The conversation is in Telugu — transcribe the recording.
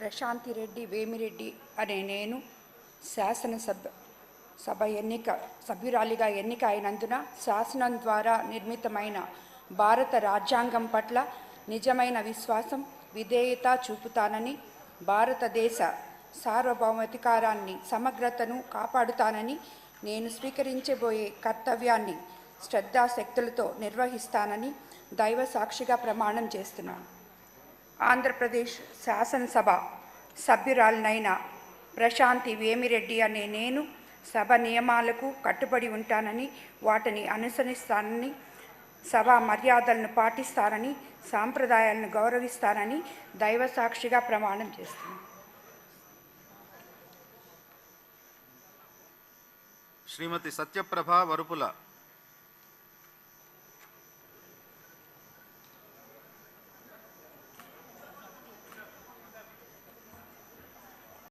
ప్రశాంతి రెడ్డి వేమిరెడ్డి అనే నేను సభ సభ్యురాలిగా ఎన్నిక అయినందున శాసనం ద్వారా నిర్మితమైన భారత రాజ్యాంగం పట్ల నిజమైన విశ్వాసం విధేయత చూపుతానని, భారతదేశ సార్వభౌమాధికారాన్ని సమగ్రతను కాపాడుతానని, నేను స్వీకరించబోయే కర్తవ్యాన్ని శ్రద్ధాశక్తులతో నిర్వహిస్తానని దైవ సాక్షిగా ప్రమాణం చేస్తున్నాను. ఆంధ్రప్రదేశ్ శాసనసభ సభ్యురాలినైన ప్రశాంతి వేమిరెడ్డి అనే నేను సభ నియమాలకు కట్టుబడి ఉంటానని, వాటిని అనుసరిస్తానని, సభా మర్యాదలను పాటిస్తానని, సాంప్రదాయాలను గౌరవిస్తానని దైవ సాక్షిగా ప్రమాణం చేస్తున్నాను. శ్రీమతి సత్యప్రభ వరుపుల.